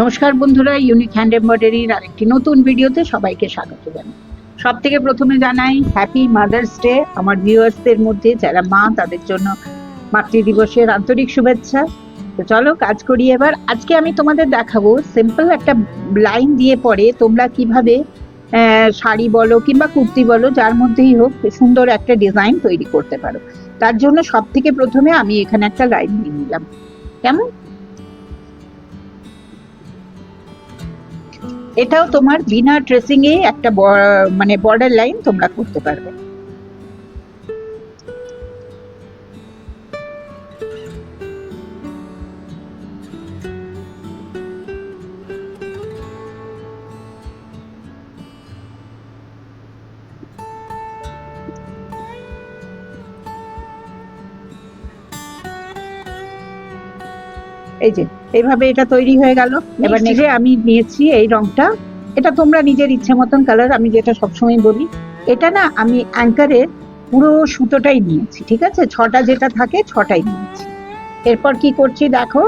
নমস্কার বন্ধুরা, unique hand এমব্রয়ডারির আরেকটি নতুন ভিডিওতে সবাইকে স্বাগত জানাই। সব থেকে প্রথমে জানাই হ্যাপি মাদার্স ডে আমার ভিউয়ার্সদের মধ্যে যারা মা, তাদের জন্য মাতৃ দিবসের আন্তরিক শুভেচ্ছা। তো চলো কাজ করি এবার। আজকে আমি তোমাদের দেখাবো সিম্পল একটা লাইন দিয়ে পরে তোমরা কিভাবে শাড়ি বলো কিংবা কুর্তি বলো, যার মধ্যেই হোক, সুন্দর একটা ডিজাইন তৈরি করতে পারো। তার জন্য সব থেকে প্রথমে আমি এখানে একটা লাইন নিয়ে নিলাম। কেমন? এটাও তোমার বিনা ট্রেসিং এ একটা মানে বর্ডার লাইন তোমরা করতে পারবে। এই যে এইভাবে এটা তৈরি হয়ে গেল। এবার নিজে আমি নিয়েছি এই রংটা। এটা তোমরা নিজের ইচ্ছে মতন কালার, আমি যেটা সবসময় বলি, এটা না আমি অ্যাঙ্কারের পুরো সুতোটাই নিয়েছি, ঠিক আছে? 6টা যেটা থাকে 6টাই নিয়েছি। এরপর কি করছি দেখো।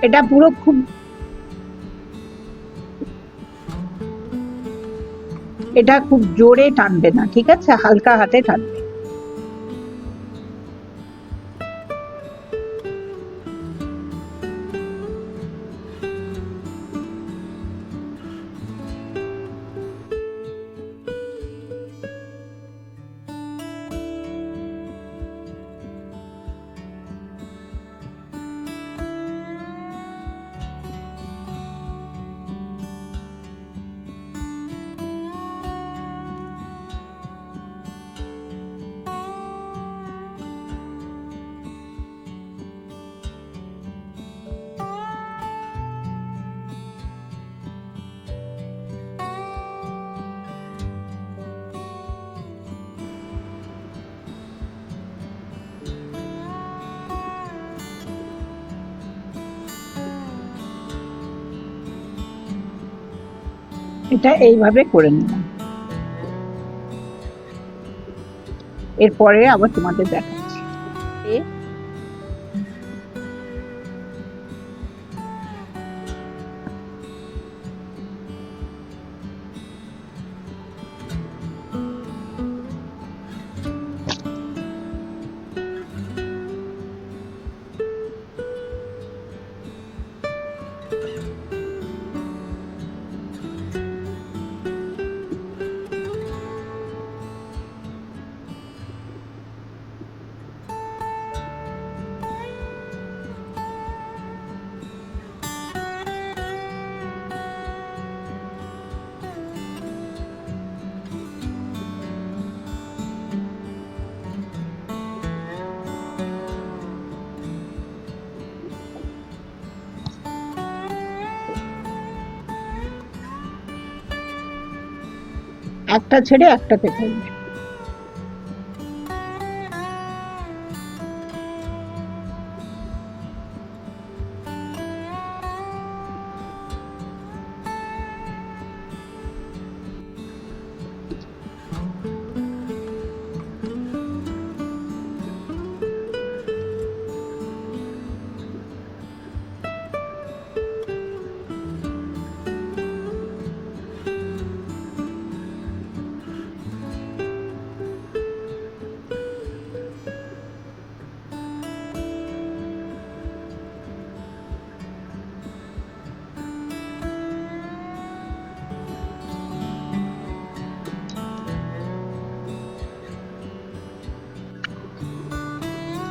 এটা পুরো খুব এটা খুব জোরে টানবে না, ঠিক আছে? হালকা হাতে টানবে। এটা এইভাবে করে নিলাম। এরপরে আবার তোমাদের দেখাচ্ছি। একটা ছেড়ে একটাতে করবে।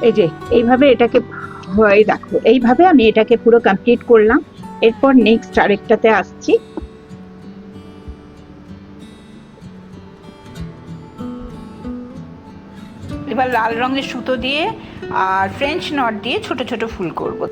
এই যে এইভাবে এটাকে হয়, দেখো এইভাবে আমি এটাকে পুরো কমপ্লিট করলাম। এরপর নেক্সট আরেকটাতে আসছি। এবার লাল রঙের সুতো দিয়ে আর ফ্রেঞ্চ নট দিয়ে ছোট ছোট ফুল করব।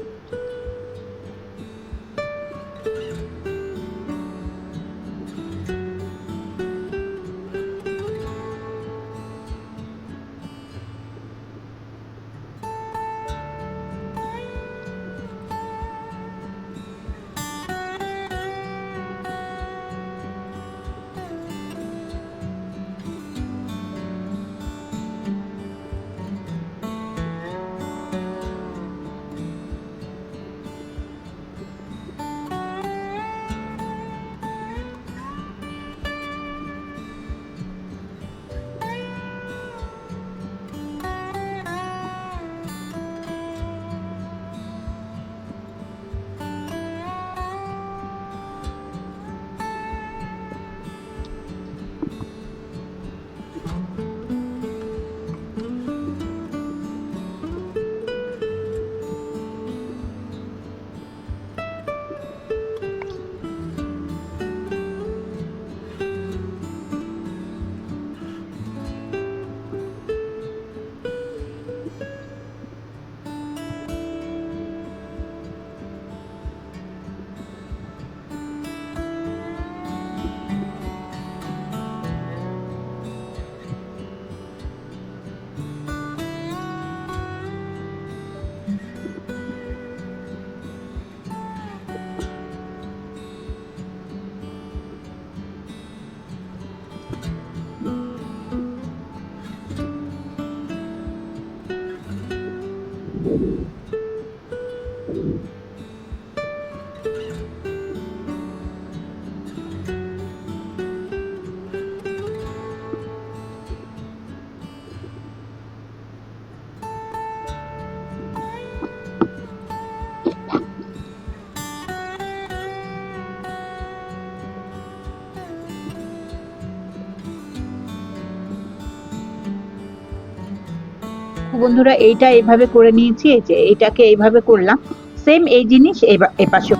বন্ধুরা এইটা এইভাবে করে নিয়েছি, এই যে এইটাকে এইভাবে করলাম, সেম এই জিনিস এপাশে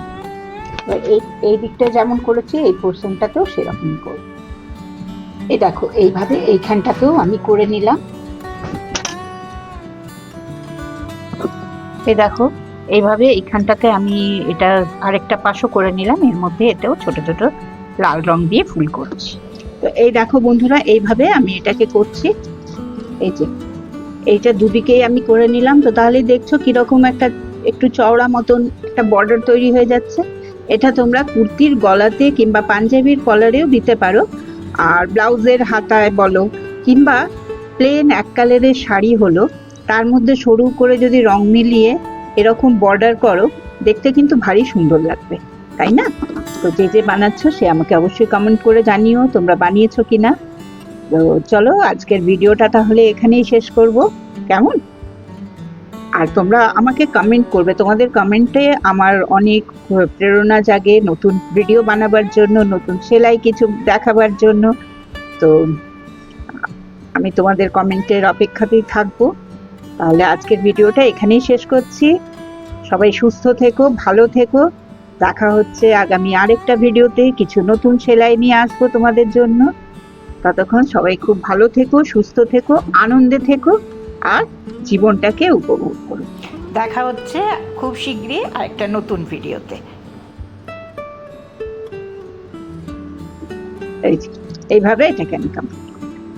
এই দিকটা যেমন করেছি এই পোর্শনটাতেও সেরকম করব। এই দেখো এইভাবে এইখানটাতেও আমি করে নিলাম। এই দেখো এইভাবে এইখানটাতে আমি এটা আরেকটা পাশও করে নিলাম, এর মধ্যে এতেও ছোট ছোট লাল রং দিয়ে ফুল করছি। তো এই দেখো বন্ধুরা এইভাবে আমি এটাকে করছি। এই যে এইটা দুদিকেই আমি করে নিলাম। তো তাহলে দেখছো কিরকম একটা একটু চওড়া মতন একটা বর্ডার তৈরি হয়ে যাচ্ছে। এটা তোমরা কুর্তির গলাতে কিংবা পাঞ্জাবির কলারেও দিতে পারো, আর ব্লাউজের হাতায় বলো, কিংবা প্লেন এক কালারের শাড়ি হলো তার মধ্যে সরু করে যদি রং মিলিয়ে এরকম বর্ডার করো, দেখতে কিন্তু ভারী সুন্দর লাগবে, তাই না? তো যে যে বানাচ্ছ সে আমাকে অবশ্যই কমেন্ট করে জানিও তোমরা বানিয়েছো কিনা। তো চলো আজকের ভিডিওটা তাহলে এখানেই শেষ করব, কেমন? আর তোমরা আমাকে কমেন্ট করবে, তোমাদের কমেন্টে আমার অনেক প্রেরণা জাগে নতুন ভিডিও বানাবার জন্য, নতুন সেলাই কিছু দেখাবার জন্য। তো আমি তোমাদের কমেন্টের অপেক্ষাতেই থাকবো। তাহলে আজকের ভিডিওটা এখানেই শেষ করছি। সবাই সুস্থ থেকো, ভালো থেকো। দেখা হচ্ছে আগামী আরেকটা ভিডিওতে, কিছু নতুন সেলাই নিয়ে আসবো তোমাদের জন্য। ততক্ষণ সবাই খুব ভালো থেকো, সুস্থ থেকো, আনন্দে থেকো, আর জীবনটাকে উপভোগ করো। দেখা হচ্ছে খুব শীঘ্রই আরেকটা নতুন ভিডিওতে। এইভাবে এটাকে আমি কমপ্লিট